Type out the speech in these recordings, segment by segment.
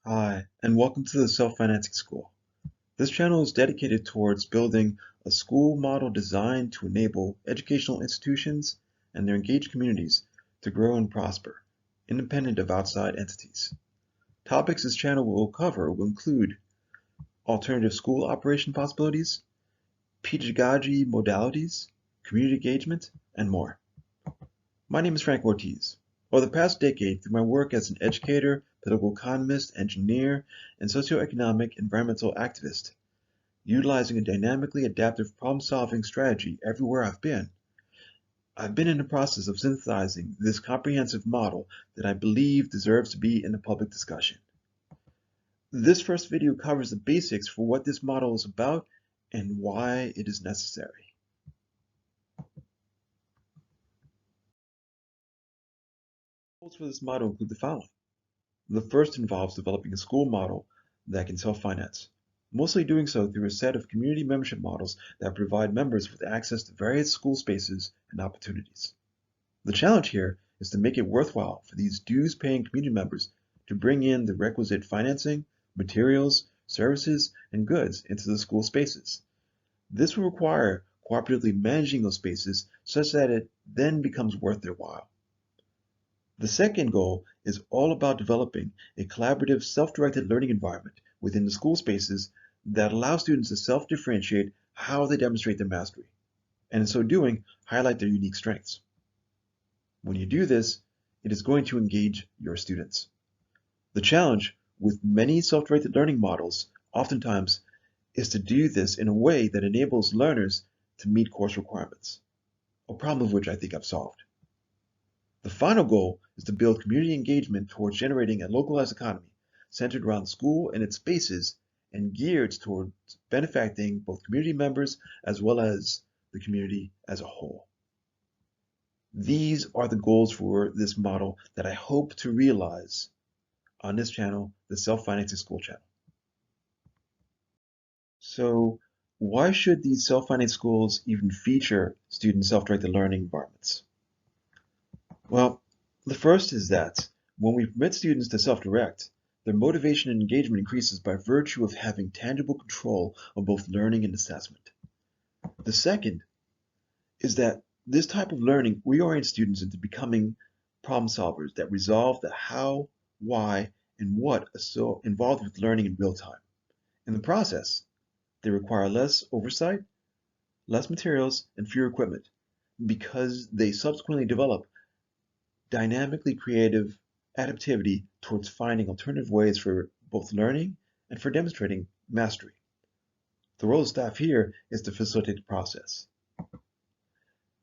Hi, and welcome to the Self-Financing School. This channel is dedicated towards building a school model designed to enable educational institutions and their engaged communities to grow and prosper, independent of outside entities. Topics this channel will cover will include alternative school operation possibilities, pedagogy modalities, community engagement, and more. My name is Frank Ortiz. Over the past decade, through my work as an educator, political economist, engineer, and socioeconomic environmental activist, utilizing a dynamically adaptive problem-solving strategy everywhere I've been in the process of synthesizing this comprehensive model that I believe deserves to be in the public discussion. This first video covers the basics for what this model is about and why it is necessary. Goals for this model include the following. The first involves developing a school model that can self-finance, mostly doing so through a set of community membership models that provide members with access to various school spaces and opportunities. The challenge here is to make it worthwhile for these dues-paying community members to bring in the requisite financing, materials, services, and goods into the school spaces. This will require cooperatively managing those spaces such that it then becomes worth their while. The second goal is all about developing a collaborative, self-directed learning environment within the school spaces that allows students to self-differentiate how they demonstrate their mastery, and in so doing, highlight their unique strengths. When you do this, it is going to engage your students. The challenge with many self-directed learning models, oftentimes, is to do this in a way that enables learners to meet course requirements, a problem of which I think I've solved. The final goal is to build community engagement towards generating a localized economy centered around school and its spaces and geared towards benefiting both community members as well as the community as a whole. These are the goals for this model that I hope to realize on this channel, the Self-Financing School channel. So why should these self-financed schools even feature student self-directed learning environments? Well, the first is that when we permit students to self-direct, their motivation and engagement increases by virtue of having tangible control of both learning and assessment. The second is that this type of learning reorients students into becoming problem solvers that resolve the how, why, and what are so involved with learning in real time. In the process, they require less oversight, less materials, and fewer equipment because they subsequently develop dynamically creative adaptivity towards finding alternative ways for both learning and for demonstrating mastery. The role of staff here is to facilitate the process.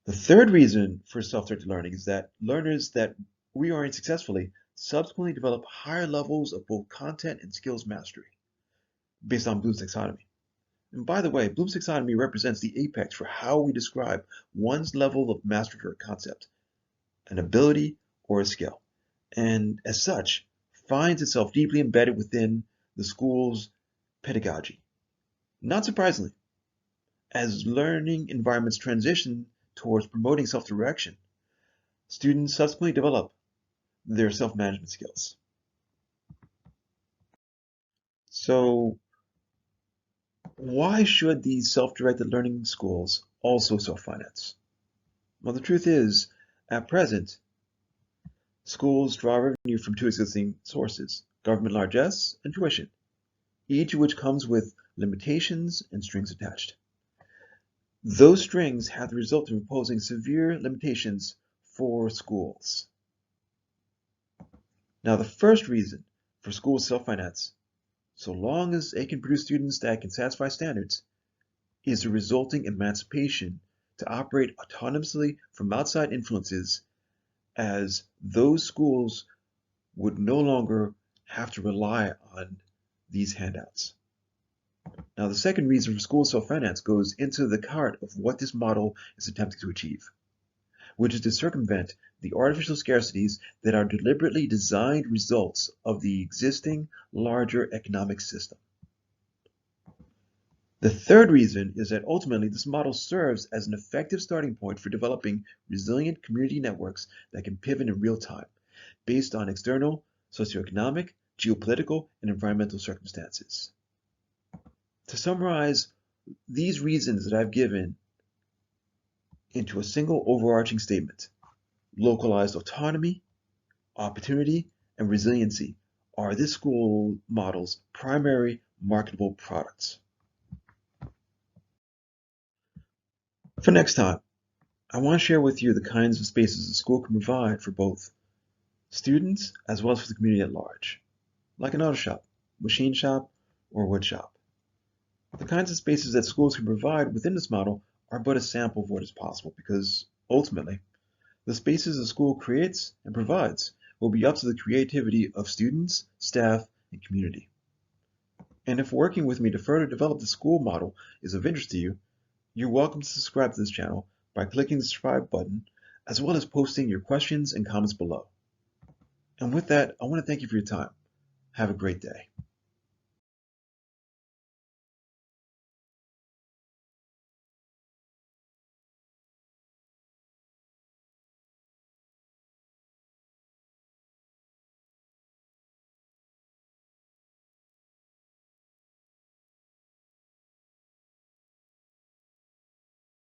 The third reason for self-directed learning is that learners that reorient successfully subsequently develop higher levels of both content and skills mastery based on Bloom's taxonomy. And by the way, Bloom's taxonomy represents the apex for how we describe one's level of mastery for a concept, an ability, or a skill, and as such, finds itself deeply embedded within the school's pedagogy. Not surprisingly, as learning environments transition towards promoting self-direction, students subsequently develop their self-management skills. So why should these self-directed learning schools also self-finance? Well, the truth is, at present, schools draw revenue from two existing sources, government largesse and tuition, each of which comes with limitations and strings attached. Those strings have the result of imposing severe limitations for schools. Now, the first reason for schools self-finance, so long as they can produce students that can satisfy standards, is the resulting emancipation to operate autonomously from outside influences, as those schools would no longer have to rely on these handouts. Now, the second reason for school self-finance goes into the heart of what this model is attempting to achieve, which is to circumvent the artificial scarcities that are deliberately designed results of the existing larger economic system. The third reason is that ultimately this model serves as an effective starting point for developing resilient community networks that can pivot in real time based on external, socioeconomic, geopolitical, and environmental circumstances. To summarize these reasons that I've given into a single overarching statement, localized autonomy, opportunity, and resiliency are this school model's primary marketable products. For next time, I want to share with you the kinds of spaces the school can provide for both students as well as for the community at large, like an auto shop, machine shop, or wood shop. The kinds of spaces that schools can provide within this model are but a sample of what is possible because, ultimately, the spaces the school creates and provides will be up to the creativity of students, staff, and community. And if working with me to further develop the school model is of interest to you, you're welcome to subscribe to this channel by clicking the subscribe button, as well as posting your questions and comments below. And with that, I want to thank you for your time. Have a great day.